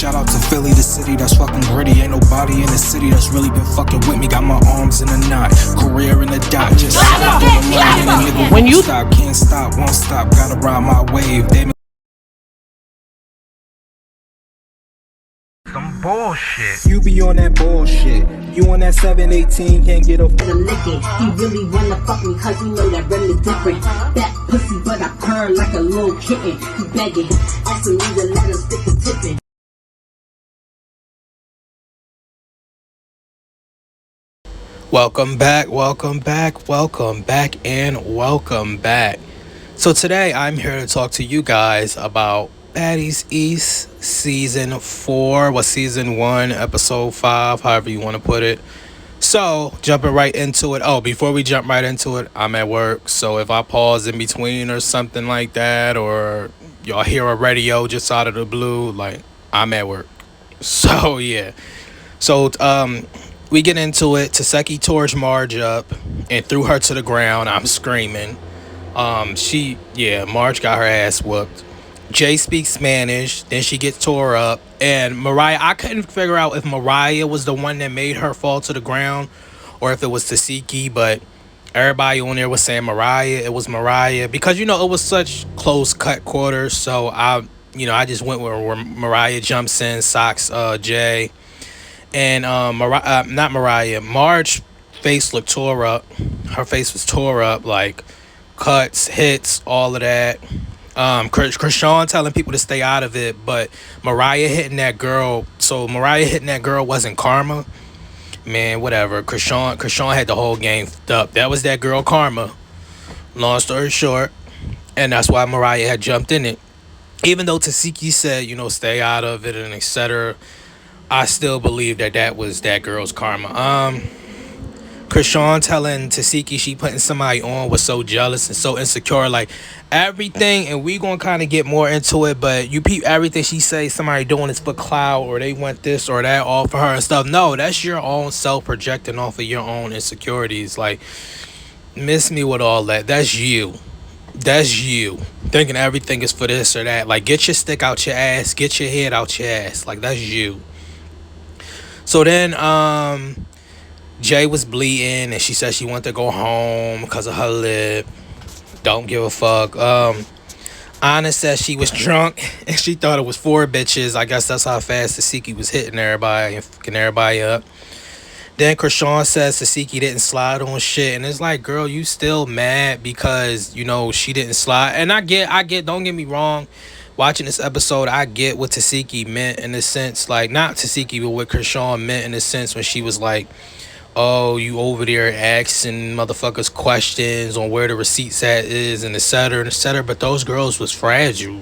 Shout out to Philly, the city that's fucking gritty. Ain't nobody in the city that's really been fucking with me. Got my arms in a knot, career in a dot. Just stepped on the line and a nigga When won't you stop, can't stop, won't stop. Gotta ride my wave. They some bullshit. You be on that bullshit. You on that 718, can't get a The licking. He really wanna fuck me cause he know that rem is different. That pussy but I purr like a little kitten. He begging, asking me to let him stick the tipping. Welcome back, and welcome back. So today I'm here to talk to you guys about Baddies East Season 4, Season 1, Episode 5, however you want to put it. So, jumping right into it. Oh, before we jump right into it, I'm at work. So if I pause in between or something like that, or y'all hear a radio just out of the blue, like, I'm at work. So, yeah. So, we get into it. Taseki tore Marge up and threw her to the ground. I'm screaming. Marge got her ass whooped. Jay speaks Spanish. Then she gets tore up. And Mariah, I couldn't figure out if Mariah was the one that made her fall to the ground or if it was Taseki. But everybody on there was saying Mariah. It was Mariah because, it was such close cut quarters. So I just went where Mariah jumps in, socks Jay. And Marge's face looked tore up. Her face was tore up, like cuts, hits, all of that. Krishan telling people to stay out of it, but Mariah hitting that girl. So Mariah hitting that girl wasn't karma. Man, whatever. Krishan had the whole game f***ed up. That was that girl karma. Long story short, and that's why Mariah had jumped in it. Even though Taseki said, stay out of it and etc. I still believe that was that girl's karma. Krishan telling Taseki she putting somebody on was so jealous and so insecure, like everything, and we gonna kind of get more into it, but you peep everything she say somebody doing is for clout or they want this or that all for her and stuff. No, that's your own self projecting off of your own insecurities. Like, miss me with all that. That's you thinking everything is for this or that. Like, get your stick out your ass, get your head out your ass. Like, that's you. So then Jay was bleeding and she said she wanted to go home because of her lip. Don't give a fuck. Anna said she was drunk and she thought it was 4 bitches. I guess that's how fast Taseki was hitting everybody and fucking everybody up. Then Krishan says Taseki didn't slide on shit, and it's like, girl, you still mad because she didn't slide. And I get, don't get me wrong, watching this episode, I get what Taseki meant in the sense, like, not Taseki, but what Krishan meant in the sense when she was like, oh, you over there asking motherfuckers questions on where the receipts at is and etc. But those girls was fragile.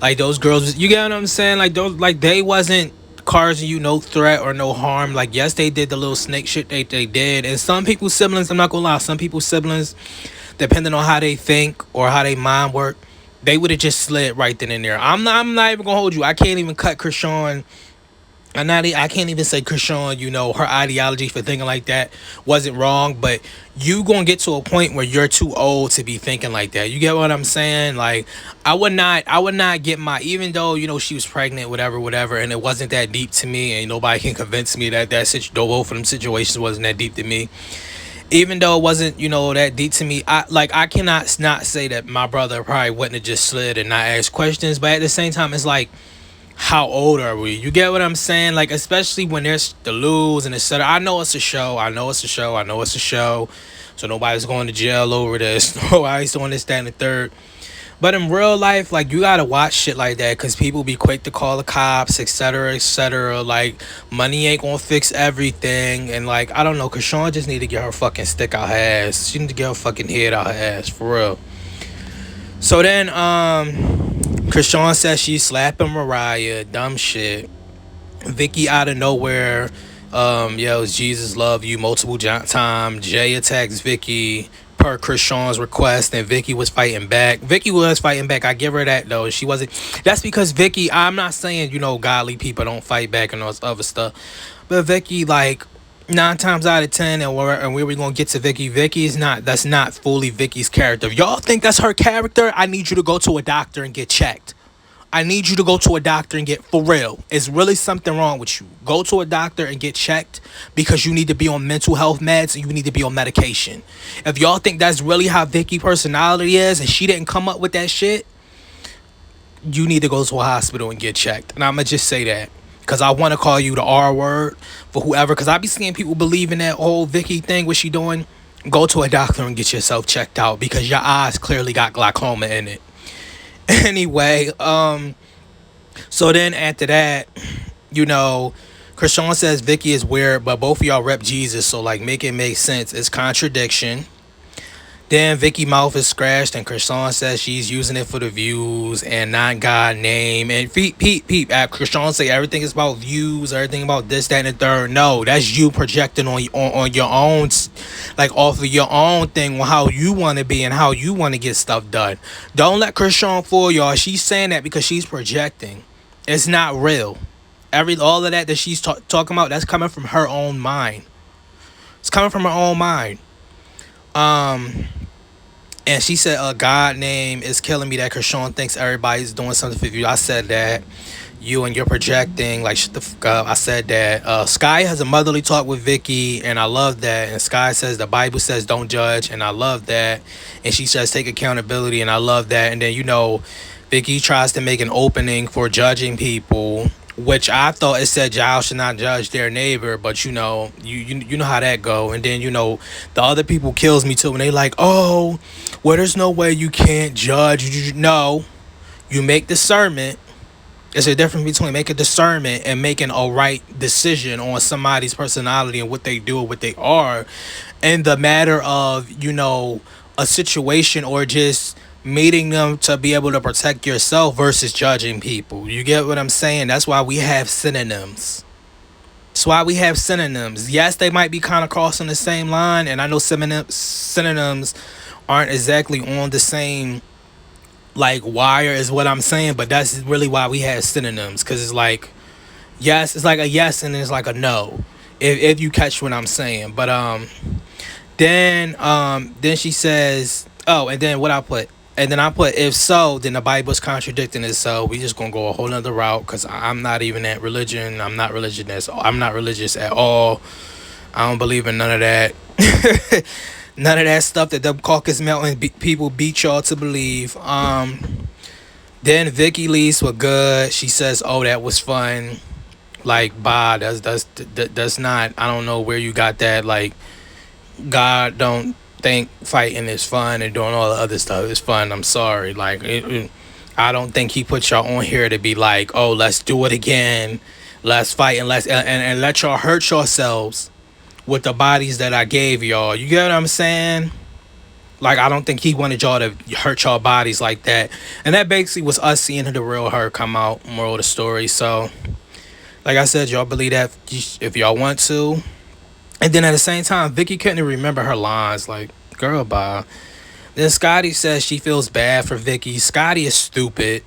Like, those girls, you get what I'm saying? Like, they wasn't causing you no threat or no harm. Like, yes, they did the little snake shit they did. And some people's siblings, I'm not gonna lie, some people's siblings, depending on how they think or how they mind work, they would have just slid right then and there. I'm not even gonna hold you. I can't even cut Krishan. I can't even say Krishan, her ideology for thinking like that wasn't wrong, but you gonna get to a point where you're too old to be thinking like that. You get what I'm saying? Like, I would not get even though, she was pregnant, whatever, and it wasn't that deep to me, and nobody can convince me that both of them situations wasn't that deep to me. Even though it wasn't, that deep to me, I cannot not say that my brother probably wouldn't have just slid and not asked questions, but at the same time, it's like, how old are we? You get what I'm saying? Like, especially when there's the lose and etc. I know it's a show. So nobody's going to jail over this. Nobody's doing this, that, and the third. But in real life, like, you gotta watch shit like that because people be quick to call the cops, etc. Like, money ain't gonna fix everything. And, like, I don't know, Krishan just need to get her fucking stick out her ass. She need to get her fucking head out her ass, for real. So then, Krishan says she's slapping Mariah, dumb shit. Vicky out of nowhere yells, Jesus love you multiple times. Jay attacks Vicky per Krishan's request, and Vicky was fighting back. I give her that, though. She wasn't. That's because Vicky, I'm not saying, godly people don't fight back and all this other stuff. But Vicky, like, 9 times out of 10, and where we gonna get to Vicky is not, that's not fully Vicky's character. If y'all think that's her character, I need you to go to a doctor and get checked. I need you to go to a doctor and get, for real, it's really something wrong with you. Go to a doctor and get checked because you need to be on mental health meds and you need to be on medication. If y'all think that's really how Vicky personality is and she didn't come up with that shit, you need to go to a hospital and get checked. And I'm going to just say that because I want to call you the R word for whoever, because I be seeing people believe in that whole Vicky thing, what she doing. Go to a doctor and get yourself checked out because your eyes clearly got glaucoma in it. Anyway, so then after that, you know, Krishan says Vicky is weird, but both of y'all rep Jesus, so like make it make sense. It's contradiction. Then Vicky mouth is scratched and Krishan says she's using it for the views and not God name. And peep. Krishan say everything is about views, everything about this, that, and the third. No, that's you projecting on your own, like off of your own thing, on how you want to be and how you want to get stuff done. Don't let Krishan fool y'all. She's saying that because she's projecting. It's not real. All of that she's talking about, that's coming from her own mind. It's coming from her own mind. And she said, God name is killing me that Krishan thinks everybody's doing something for you. I said that. You and you're projecting. Like, shut the fuck up. I said that. Sky has a motherly talk with Vicky, and I love that. And Sky says the Bible says don't judge, and I love that. And she says take accountability, and I love that. And then, you know, Vicky tries to make an opening for judging people, which I thought it said y'all should not judge their neighbor, but you know, you know how that go. And then, you know, the other people kills me too, and they like, oh, well, there's no way you can't judge. No, you make discernment. There's a difference between making discernment and making a right decision on somebody's personality and what they do or what they are, in the matter of, you know, a situation or just meeting them to be able to protect yourself versus judging people. You get what I'm saying? That's why we have synonyms. That's why we have synonyms. Yes, they might be kind of crossing the same line, and I know synonyms aren't exactly on the same like wire is what I'm saying, but that's really why we have synonyms, because it's like yes, it's like a yes and it's like a no, if you catch what I'm saying. But then she says, oh, and then what I put, and then I put, if so, then the Bible's contradicting it. So we just gonna go a whole nother route, because I'm not even at religion. I'm not religious at all. I don't believe in none of that. None of that stuff that the Caucasus Mountain people beat y'all to believe. Then Vicky leaves with good. She says, oh, that was fun. Like, that's not, I don't know where you got that. Like, God don't think fighting is fun and doing all the other stuff is fun. I'm sorry. Like, I don't think he put y'all on here to be like, oh, let's do it again. Let's fight and and let y'all hurt yourselves with the bodies that I gave y'all. You get what I'm saying? Like, I don't think he wanted y'all to hurt y'all bodies like that. And that basically was us seeing the real her come out, moral of the story. So, like I said, y'all believe that if y'all want to. And then at the same time, Vicky couldn't even remember her lines. Like, girl, bye. Then Scotty says she feels bad for Vicky. Scotty is stupid.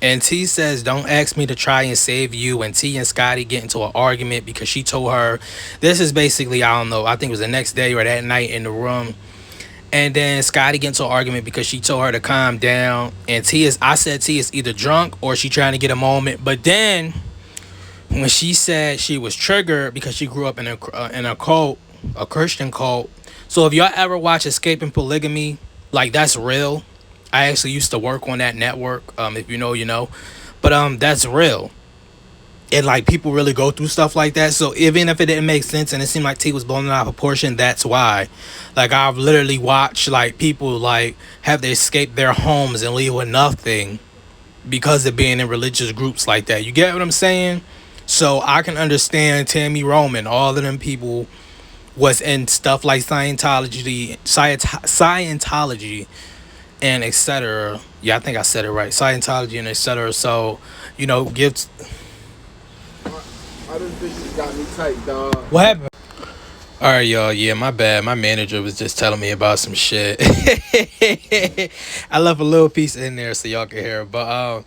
And T says, don't ask me to try and save you. And T and Scotty get into an argument because she told her, this is basically, I don't know, I think it was the next day or that night in the room. And then Scotty gets into an argument because she told her to calm down. And I said T is either drunk or she trying to get a moment. But then when she said she was triggered because she grew up in a cult, a Christian cult. So if y'all ever watch Escaping Polygamy, like, that's real. I actually used to work on that network. If you know, you know. But that's real. And like, people really go through stuff like that. So even if it didn't make sense and it seemed like T was blown out of proportion, that's why. Like, I've literally watched like people like have to escape their homes and leave with nothing because of being in religious groups like that. You get what I'm saying? So I can understand Tammy Roman, all of them people was in stuff like Scientology and etc. Yeah, I think I said it right. Scientology and etc. So, you know, gives. I done bitches got me tight, dog. What happened? All right, y'all. Yeah, my bad. My manager was just telling me about some shit. I left a little piece in there so y'all can hear. But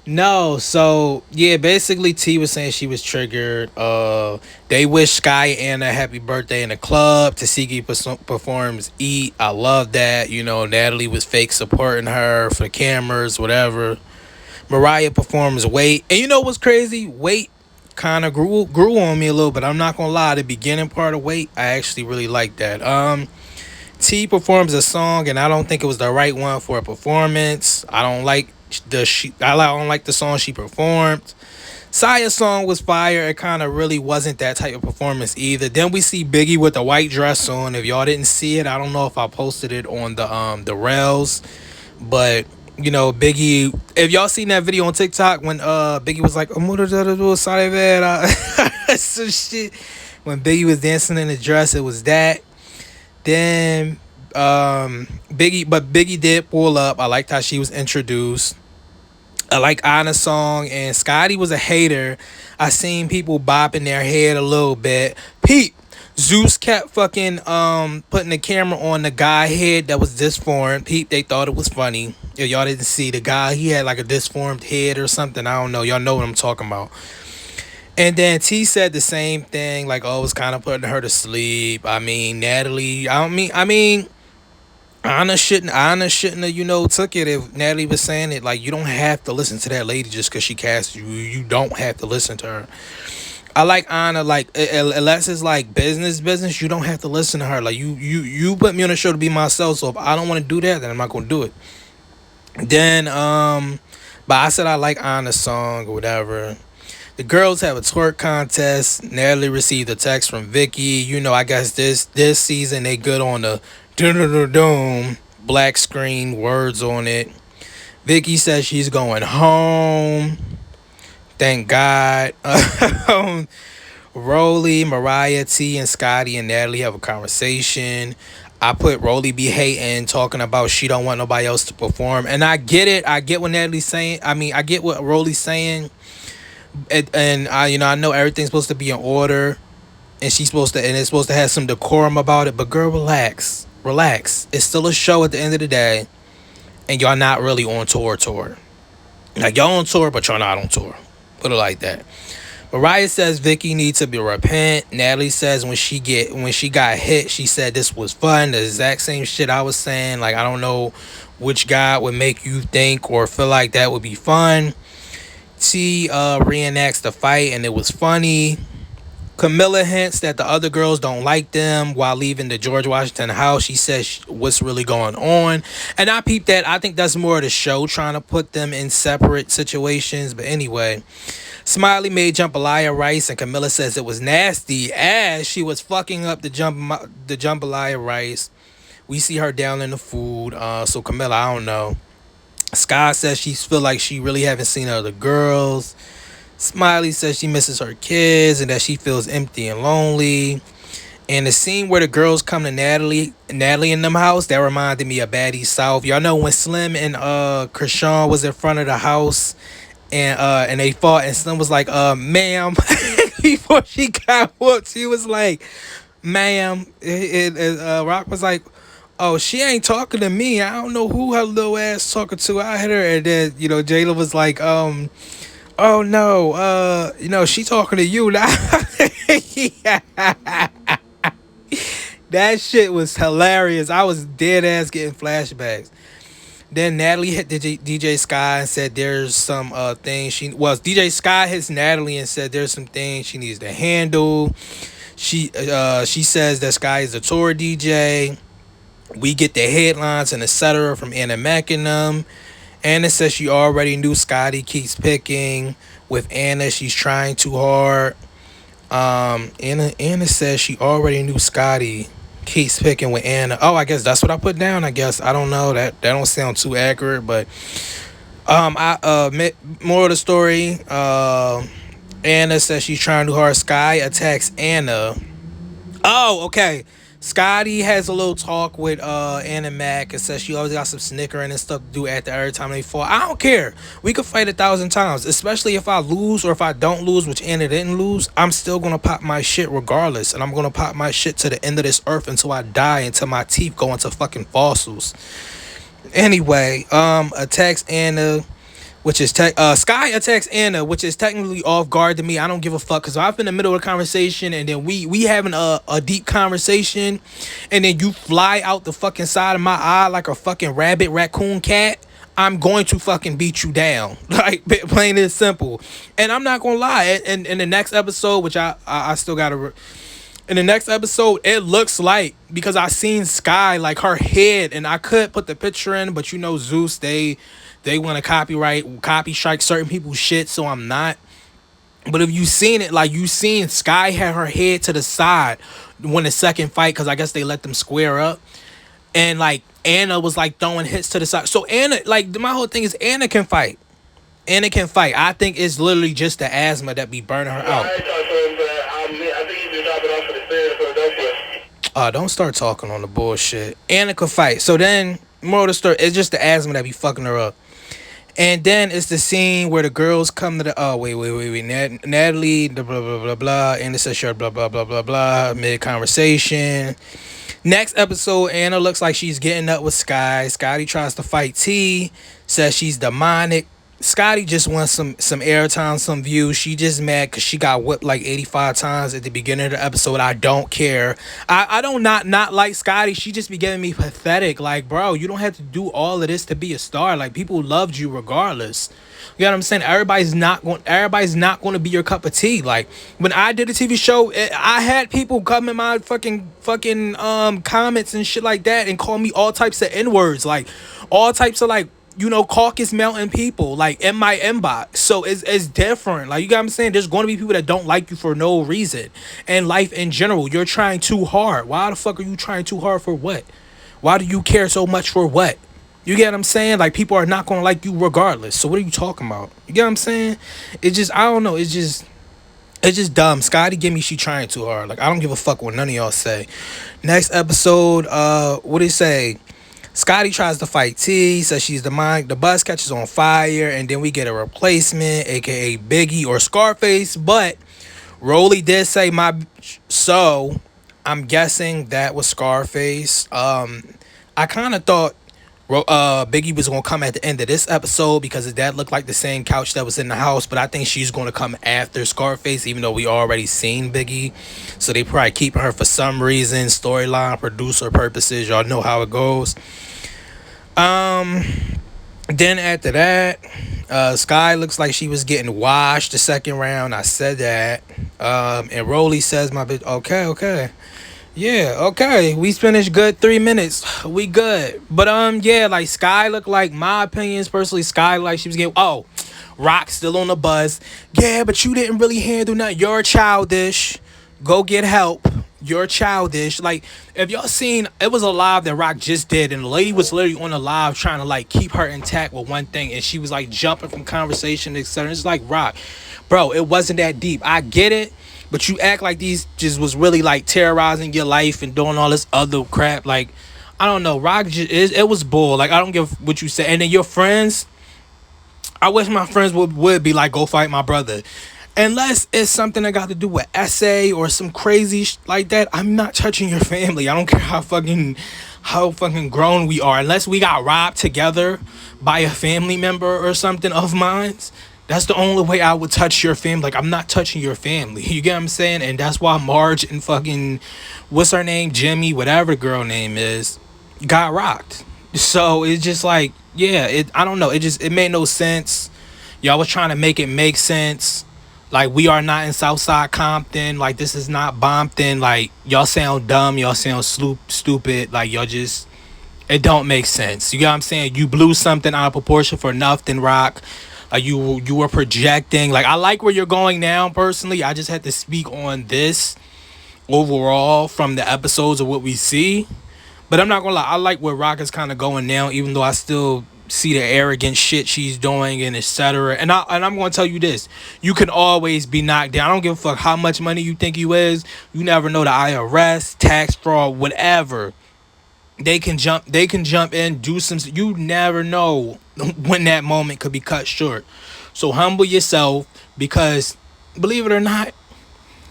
no. So yeah, basically T was saying she was triggered. They wish Sky and a happy birthday in the club. Tasiki performs Eat. I love that. You know, Natalie was fake supporting her for the cameras, whatever. Mariah performs Wait. And you know what's crazy? Wait kind of grew on me a little bit. I'm not gonna lie, the beginning part of Wait, I actually really like that. T performs a song, and I don't think it was the right one for a performance. I don't like the song she performed. Sia's song was fire. It kind of really wasn't that type of performance either. Then we see Biggie with the white dress on. If y'all didn't see it, I don't know if I posted it on the rails, but you know, Biggie. If y'all seen that video on TikTok when Biggie was like, some shit. When Biggie was dancing in the dress, it was that. Then Biggie did pull up. I liked how she was introduced. I like Anna's song, and Scotty was a hater. I seen people bopping their head a little bit. Pete, Zeus kept fucking putting the camera on the guy head that was disformed. Pete, they thought it was funny. If y'all didn't see the guy, he had like a disformed head or something. I don't know. Y'all know what I'm talking about. And then T said the same thing, like, oh, it was kind of putting her to sleep. I mean, Natalie, I mean, Anna shouldn't have, took it if Natalie was saying it. Like, you don't have to listen to that lady just because she cast you. You don't have to listen to her. I like Anna, like, unless it's like business, you don't have to listen to her. Like, you put me on the show to be myself, so if I don't want to do that, then I'm not going to do it. Then, but I said I like Anna's song or whatever. The girls have a twerk contest. Natalie received a text from Vicky. You know, I guess this season they good on the doom black screen words on it. Vicky says she's going home. Thank God. Rolly, Mariah, T, and Scotty and Natalie have a conversation. I put Rolly be hating, talking about she don't want nobody else to perform. And I get it. I get what Natalie's saying. I mean, I get what Rolly's saying. And I know everything's supposed to be in order. And it's supposed to have some decorum about it. But girl, relax. It's still a show at the end of the day. And y'all not really on tour. Like, y'all on tour, but y'all not on tour. Put it like that. Mariah says Vicky needs to be repent. Natalie says when she got hit, she said this was fun. The exact same shit I was saying. Like, I don't know which guy would make you think or feel like that would be fun. T reenacts the fight, and it was funny. Camilla hints that the other girls don't like them while leaving the George Washington house. She says what's really going on. And I peeped that. I think that's more of the show trying to put them in separate situations. But anyway, Smiley made jambalaya rice, and Camilla says it was nasty as she was fucking up the jambalaya rice. We see her down in the food. So Camilla, I don't know. Sky says she feel like she really haven't seen other girls. Smiley says she misses her kids and that she feels empty and lonely. And the scene where the girls come to Natalie in them house, that reminded me of Baddies South. Y'all know when Slim and Krishan was in front of the house and they fought, and Slim was like, ma'am, before she got whooped, she was like, ma'am. Rock was like, oh, she ain't talking to me. I don't know who her little ass talking to. I hit her. And then, Jayla was like, oh no, she talking to you now. That shit was hilarious. I was dead ass getting flashbacks. Then Natalie hit DJ Sky and said there's some things DJ Sky hits Natalie and said there's some things she needs to handle. She says that Sky is a tour DJ. We get the headlines and etc. from Anna Mac and them. Anna says she already knew Scotty keeps picking. With Anna, she's trying too hard. Anna says she already knew Scotty keeps picking with Anna. Oh, I guess that's what I put down. I guess I don't know. That don't sound too accurate, but more of the story. Anna says she's trying too hard. Sky attacks Anna. Oh, okay. Scotty has a little talk with Anna Mac and says she always got some snickering and stuff to do after every time they fall. I don't care. We could fight 1,000 times, especially if I lose or if I don't lose, which Anna didn't lose. I'm still going to pop my shit regardless. And I'm going to pop my shit to the end of this earth until I die, until my teeth go into fucking fossils. Anyway, attacks Anna, which is Sky attacks Anna, which is technically off guard to me. I don't give a fuck, because I'm in the middle of a conversation and then we having a deep conversation and then you fly out the fucking side of my eye like a fucking rabbit, raccoon, cat. I'm going to fucking beat you down. Like, plain and simple. And I'm not gonna lie. In the next episode, which I still gotta. In the next episode, it looks like, because I seen Sky, like her head, and I could put the picture in, but you know Zeus, they want to copy strike certain people's shit, so I'm not. But if you seen it, like you seen Sky had her head to the side when the second fight, because I guess they let them square up, and like Anna was like throwing hits to the side. So Anna, like my whole thing is Anna can fight. Anna can fight. I think it's literally just the asthma that be burning her out. Don't start talking on the bullshit. Anna could fight. So then, moral of the story, it's just the asthma that be fucking her up. And then it's the scene where the girls come to the wait. Natalie, the blah blah blah blah, Anna says sure, blah blah blah blah blah, mid conversation. Next episode, Anna looks like she's getting up with Sky. Scotty tries to fight T, says she's demonic. Scotty just wants some airtime, some views. She just mad because she got whipped like 85 times at the beginning of the episode. I don't care. I don't not like Scotty. She just be giving me pathetic. Like, bro, you don't have to do all of this to be a star. Like, people loved you regardless. You know what I'm saying? Everybody's not going to be your cup of tea. Like, when I did a TV show, I had people come in my fucking comments and shit like that and call me all types of N-words. Like, all types of, like, you know, Caucasus Mountain people, like, in my inbox. So it's different. Like, you got what I'm saying? There's going to be people that don't like you for no reason. And life in general, you're trying too hard. Why the fuck are you trying too hard for what? Why do you care so much for what? You get what I'm saying? Like, people are not going to like you regardless. So what are you talking about? You get what I'm saying? It's just, I don't know. It's just dumb. Scotty give me she trying too hard. Like, I don't give a fuck what none of y'all say. Next episode, what did it say? Scotty tries to fight T, says she's the mind. The bus catches on fire, and then we get a replacement, aka Biggie or Scarface. But Rolly did say so I'm guessing that was Scarface. I kind of thought Biggie was gonna come at the end of this episode because his dad looked like the same couch that was in the house, but I think she's gonna come after Scarface, even though we already seen Biggie. So they probably keeping her for some reason, storyline, producer purposes. Y'all know how it goes. Then after that, Sky looks like she was getting washed the second round. I said that. And Rolly says my bitch, okay. Yeah, okay. We finished good 3 minutes. We good. But yeah, like Sky looked like, my opinions personally, Sky like she was getting Rock still on the buzz. Yeah, but you didn't really handle nothing. You're childish. Go get help. You're childish. Like, if y'all seen, it was a live that Rock just did, and the lady was literally on the live trying to like keep her intact with one thing, and she was like jumping from conversation, etc. It's like, Rock, bro, it wasn't that deep. I get it. But you act like these just was really like terrorizing your life and doing all this other crap. Like, I don't know. Rock just it was bull. Like, I don't give what you say. And then your friends, I wish my friends would be like, go fight my brother. Unless it's something that got to do with essay or some crazy like that. I'm not touching your family. I don't care how fucking grown we are. Unless we got robbed together by a family member or something of mine. That's the only way I would touch your family. Like, I'm not touching your family. You get what I'm saying? And that's why Marge and fucking, what's her name? Jimmy, whatever the girl name is, got rocked. So it's just like, yeah, I don't know. It made no sense. Y'all was trying to make it make sense. Like, we are not in Southside Compton. Like, this is not Bompton. Like, y'all sound dumb. Y'all sound stupid. Like, y'all just, it don't make sense. You get what I'm saying? You blew something out of proportion for nothing, Rock. Like, you were projecting. Like, I like where you're going now, personally. I just had to speak on this overall from the episodes of what we see. But I'm not gonna lie, I like where Rock is kind of going now, even though I still see the arrogant shit she's doing and etc. And I'm gonna tell you this: you can always be knocked down. I don't give a fuck how much money you think you is. You never know, the IRS, tax fraud, whatever. They can jump in, do some. You never know when that moment could be cut short. So humble yourself, because believe it or not,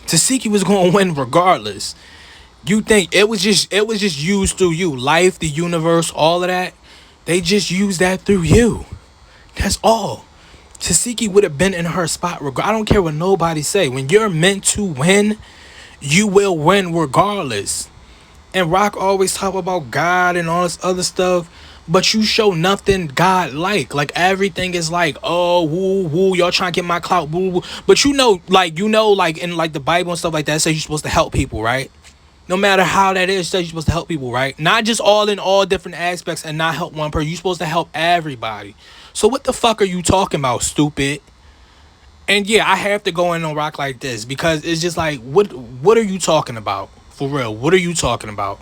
Tasiki was going to win regardless. You think it was just used through you, life, the universe, all of that. They just used that through you. That's all. Tasiki would have been in her spot. I don't care what nobody say. When you're meant to win, you will win regardless. And Rock always talk about God and all this other stuff, but you show nothing God like everything is like, oh, woo woo, y'all trying to get my clout, woo woo. But like in like the Bible and stuff like that, it says you're supposed to help people, right? No matter how that is, it says you're supposed to help people, right? Not just all in all different aspects and not help one person. You're supposed to help everybody. So what the fuck are you talking about, stupid? And yeah, I have to go in on rock like this because it's just like, what are you talking about? For real, what are you talking about?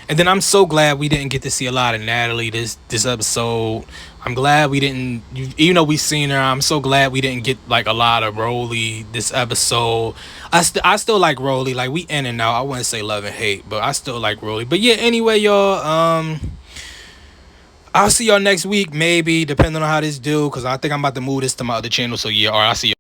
And then I'm so glad we didn't get to see a lot of Natalie this episode. I'm glad we didn't, even though we seen her, I'm so glad we didn't get like a lot of Rolly this episode. I still like Rolly. Like, we in and out. I wouldn't say love and hate, but I still like Rolly. But yeah, anyway, y'all, I'll see y'all next week, maybe, depending on how this do, because I think I'm about to move this to my other channel. So yeah, all right, I'll see y'all.